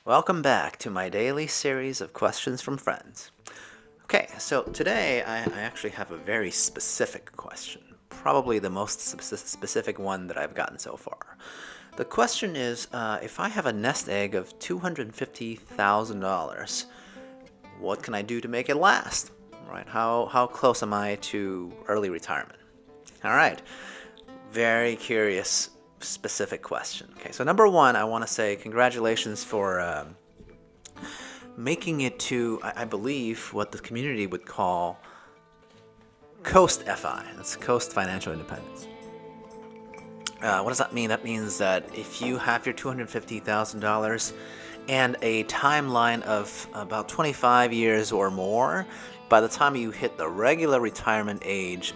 Welcome back to my daily series of questions from friends. Okay, so today I actually have a very specific question, probably the most specific one that I've gotten so far. The question is if I have a nest egg of $250,000, what can I do to make it last? Right? How close am I to early retirement? All right, very curious, specific question. Okay, so number one, I want to say congratulations for making it to, I believe, what the community would call Coast FI. That's Coast Financial Independence. What does that mean? That means that if you have your $250,000 and a timeline of about 25 years or more, by the time you hit the regular retirement age,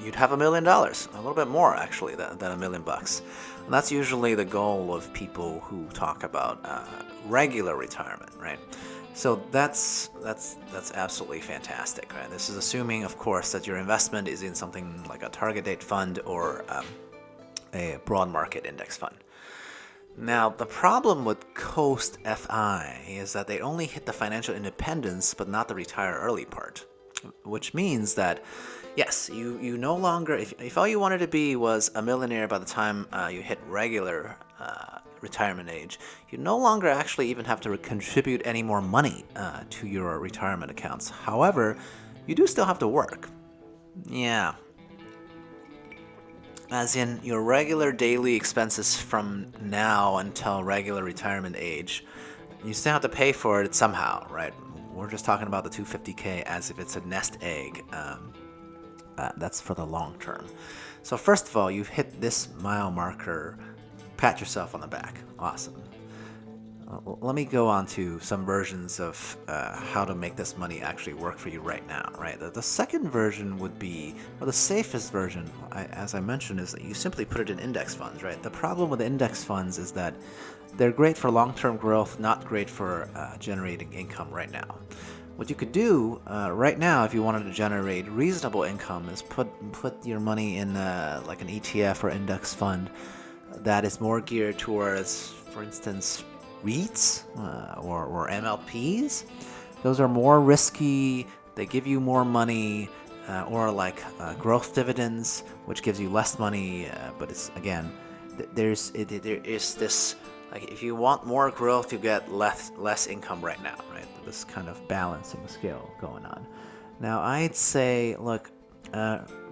you'd have $1 million, a little bit more actually than $1 million bucks. And that's usually the goal of people who talk about regular retirement, right? So that's absolutely fantastic, right? This is assuming, of course, that your investment is in something like a target date fund or a broad market index fund. Now, the problem with Coast FI is that they only hit the financial independence but not the retire early part, which means that, yes, you no longer, if all you wanted to be was a millionaire by the time you hit regular retirement age, you no longer actually even have to contribute any more money to your retirement accounts. However, you do still have to work. Yeah, as in your regular daily expenses from now until regular retirement age, you still have to pay for it somehow, right? We're just talking about the 250K as if it's a nest egg. That's for the long term. So first of all, you've hit this mile marker. Pat yourself on the back. Awesome. Let me go on to some versions of how to make this money actually work for you right now, right? The second version would be, or the safest version, as I mentioned, is that you simply put it in index funds, right? The problem with index funds is that they're great for long-term growth, not great for generating income right now. What you could do right now, if you wanted to generate reasonable income, is put your money in like an ETF or index fund that is more geared towards, for instance, REITs or MLPs. Those are more risky. They give you more money, or like growth dividends, which gives you less money. But it's again, there is this, like, if you want more growth, you get less income right now, right? This kind of balancing scale going on. Now, I'd say, look,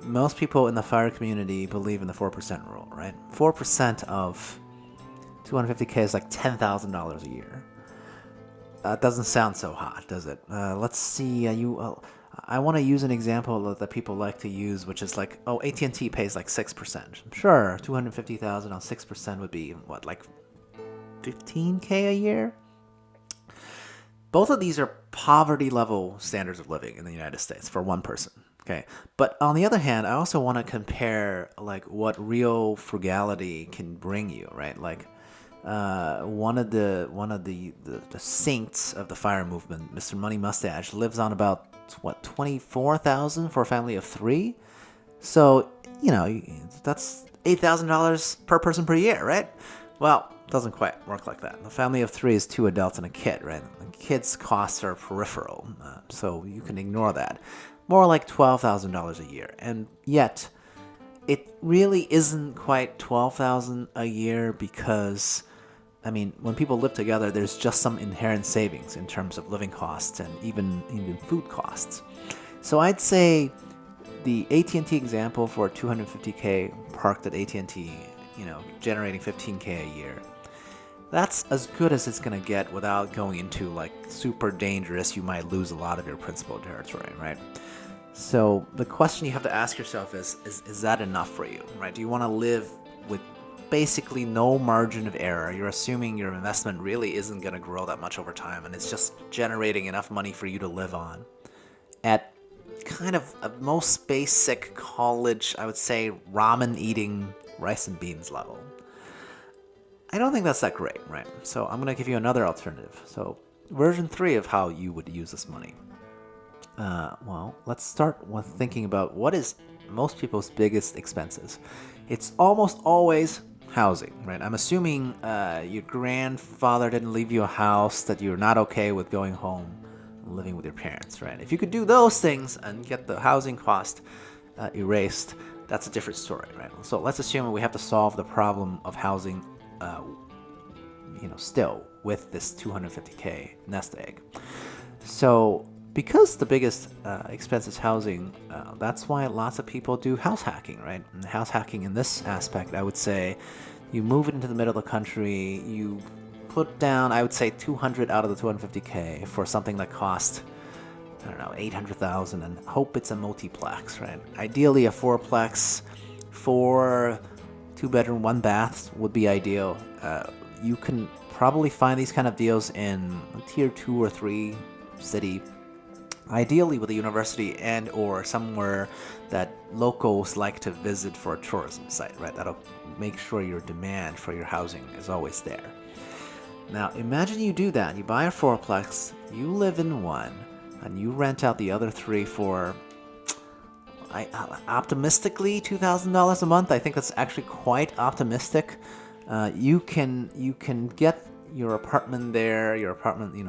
most people in the fire community believe in the 4% rule, right? 4% of 250K is like $10,000 a year. Doesn't sound so hot, does it? Let's see. I want to use an example that people like to use, which is like, oh, AT&T pays like 6%. Sure, 250,000 on 6% would be what, like 15K a year? Both of these are poverty level standards of living in the United States for one person. Okay, but on the other hand, I also want to compare like what real frugality can bring you, right? Like one of the saints of the fire movement, Mr. Money Mustache, lives on about what, 24,000 for a family of three. So that's $8,000 per person per year, right? Well, it doesn't quite work like that. The family of three is two adults and a kid, right? The kids' costs are peripheral, so you can ignore that. More like $12,000 a year, and yet it really isn't quite $12,000 a year because, I mean, when people live together, there's just some inherent savings in terms of living costs and even food costs. So I'd say the AT&T example for 250K parked at AT&T, generating 15K a year, that's as good as it's going to get without going into like super dangerous, you might lose a lot of your principal territory, right? So the question you have to ask yourself is that enough for you, right? Do you want to live with basically no margin of error? You're assuming your investment really isn't going to grow that much over time, and it's just generating enough money for you to live on at kind of a most basic college, I would say, ramen eating, rice and beans level. I don't think that's that great, right? So I'm going to give you another alternative. So version 3 of how you would use this money. Well, let's start with thinking about what is most people's biggest expenses. It's almost always housing, right? I'm assuming your grandfather didn't leave you a house that you're not okay with going home and living with your parents, right? If you could do those things and get the housing cost erased, that's a different story, right? So let's assume we have to solve the problem of housing, still with this 250K nest egg. So because the biggest expense is housing, that's why lots of people do house hacking, right? And house hacking in this aspect, I would say, you move it into the middle of the country, you put down, I would say, 200 out of the 250K for something that costs, I don't know, 800,000, and hope it's a multiplex, right? Ideally, a fourplex, 4 2-bedroom, 1 bath would be ideal. You can probably find these kind of deals in tier 2 or 3 city, ideally with a university and or somewhere that locals like to visit for a tourism site, right? That'll make sure your demand for your housing is always there. Now imagine you do that, you buy a fourplex, you live in one, and you rent out the other 3 for optimistically $2,000 a month. I think that's actually quite optimistic. You can get your apartment there,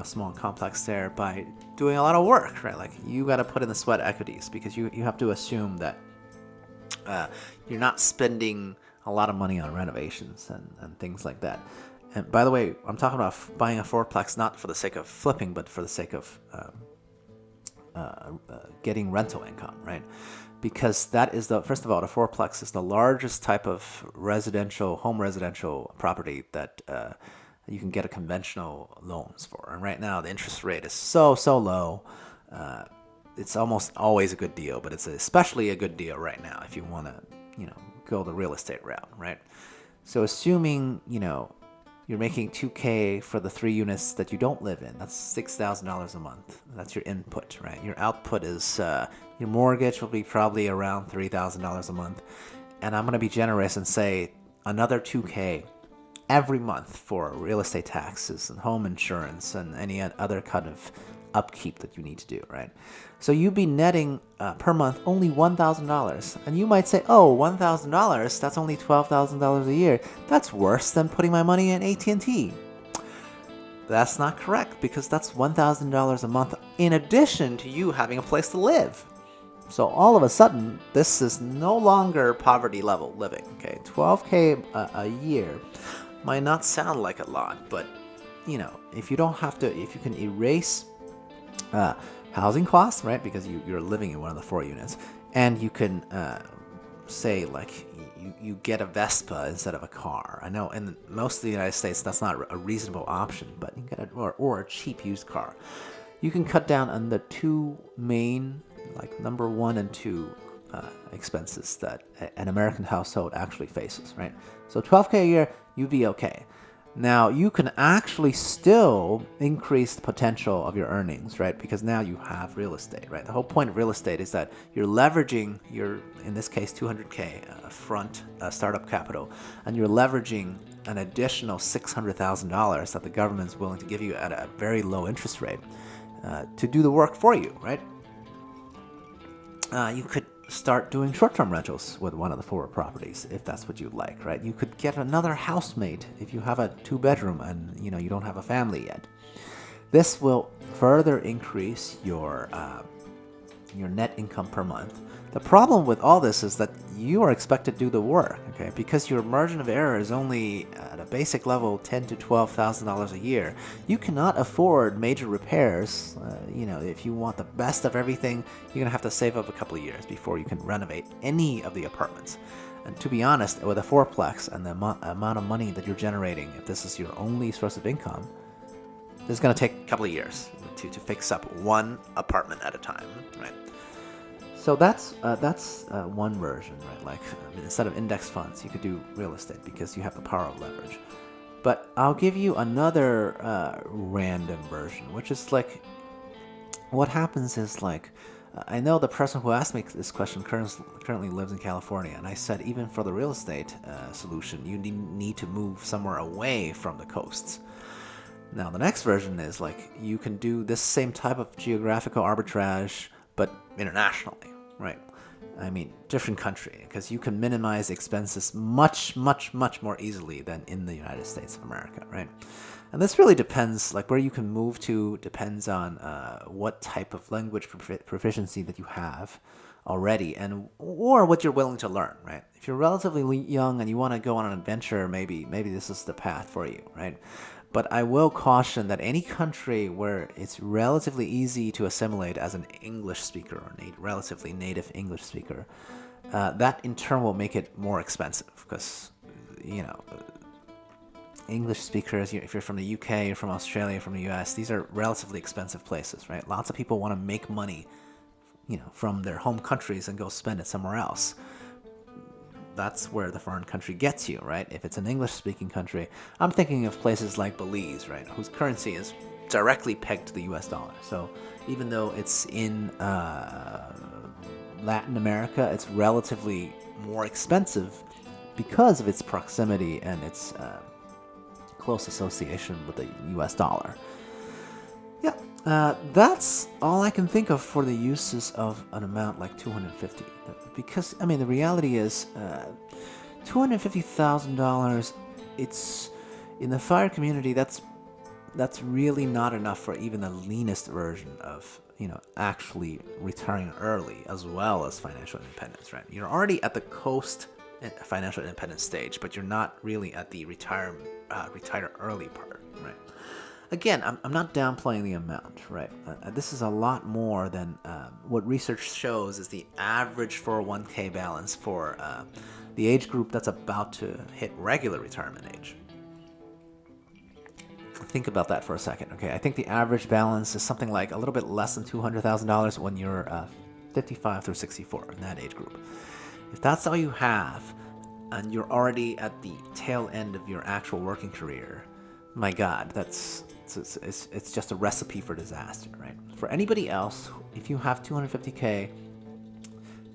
small complex there, by doing a lot of work, right? Like, you got to put in the sweat equities, because you have to assume that you're not spending a lot of money on renovations and things like that. And by the way, I'm talking about buying a fourplex not for the sake of flipping, but for the sake of getting rental income, right? Because that is first of all, the fourplex is the largest type of home residential property that you can get a conventional loans for. And right now, the interest rate is so low. It's almost always a good deal, but it's especially a good deal right now if you want to, go the real estate route, right? So assuming, you're making $2K for the 3 units that you don't live in, that's $6,000 a month. That's your input, right? Your output is your mortgage will be probably around $3,000 a month. And I'm going to be generous and say another $2K every month for real estate taxes and home insurance and any other kind of upkeep that you need to do, right? So you'd be netting per month only $1,000. And you might say, oh, $1,000, that's only $12,000 a year. That's worse than putting my money in AT&T. That's not correct, because that's $1,000 a month in addition to you having a place to live. So all of a sudden, this is no longer poverty level living, okay? 12K a year might not sound like a lot, but, if you can erase housing costs, right? Because you're living in one of the 4 units, and you can say, like, you get a Vespa instead of a car. I know in most of the United States that's not a reasonable option, but you can get or a cheap used car. You can cut down on the 2 main, like number 1 and 2 expenses that an American household actually faces, right? So 12K a year, you'd be okay. Now, you can actually still increase the potential of your earnings, right? Because now you have real estate, right? The whole point of real estate is that you're leveraging your, in this case, 200K front startup capital, and you're leveraging an additional $600,000 that the government is willing to give you at a very low interest rate to do the work for you, right? You could start doing short-term rentals with one of the 4 properties if that's what you'd like, right? You could get another housemate if you have a 2-bedroom and you don't have a family yet. This will further increase your net income per month. The problem with all this is that you are expected to do the work, okay? Because your margin of error is only at a basic level $10,000 to $12,000 a year. You cannot afford major repairs. If you want the best of everything, you're gonna have to save up a couple of years before you can renovate any of the apartments. And to be honest, with a fourplex and the amount of money that you're generating, if this is your only source of income, this is gonna take a couple of years to fix up one apartment at a time, right? So that's one version, right? Like, instead of index funds, you could do real estate because you have the power of leverage. But I'll give you another random version, which is like, what happens is, like, I know the person who asked me this question currently lives in California, and I said even for the real estate solution, you need to move somewhere away from the coasts. Now, the next version is, like, you can do this same type of geographical arbitrage, but internationally, right? I mean, different country, because you can minimize expenses much, much, much more easily than in the United States of America, right? And this really depends, like where you can move to depends on what type of language proficiency that you have already, and or what you're willing to learn, right? If you're relatively young and you want to go on an adventure, maybe this is the path for you, right? But I will caution that any country where it's relatively easy to assimilate as an English speaker or relatively native English speaker, that in turn will make it more expensive because, English speakers, if you're from the UK, you're from Australia, from the US, these are relatively expensive places, right? Lots of people want to make money, from their home countries and go spend it somewhere else. That's where the foreign country gets you, right? If it's an English-speaking country, I'm thinking of places like Belize, right, whose currency is directly pegged to the US dollar. So even though it's in Latin America, it's relatively more expensive because of its proximity and its close association with the US dollar. Yeah, that's all I can think of for the uses of an amount like $250. Because, I mean, the reality is $250,000, it's, in the FIRE community, that's really not enough for even the leanest version of, actually retiring early as well as financial independence, right? You're already at the coast financial independence stage, but you're not really at the retire early part, right? Again, I'm not downplaying the amount, right? This is a lot more than what research shows is the average 401k balance for the age group that's about to hit regular retirement age. Think about that for a second, okay? I think the average balance is something like a little bit less than $200,000 when you're 55 through 64 in that age group. If that's all you have, and you're already at the tail end of your actual working career, my God, it's just a recipe for disaster, right? For anybody else, if you have 250K,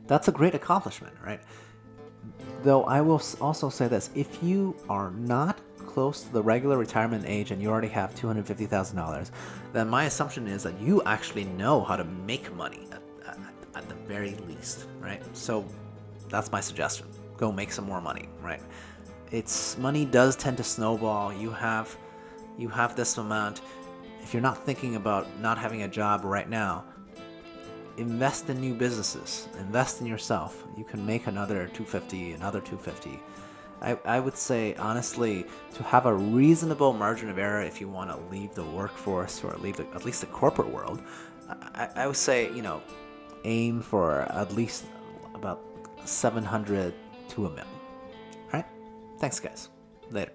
that's a great accomplishment, right? Though I will also say this, if you are not close to the regular retirement age and you already have $250,000, then my assumption is that you actually know how to make money at the very least, right? So that's my suggestion. Go make some more money, right? Money does tend to snowball. You have this amount. If you're not thinking about not having a job right now, invest in new businesses. Invest in yourself. You can make another 250, another 250. I would say, honestly, to have a reasonable margin of error if you want to leave the workforce or leave at least the corporate world, I would say, aim for at least about 700 to $1 million. All right? Thanks, guys. Later.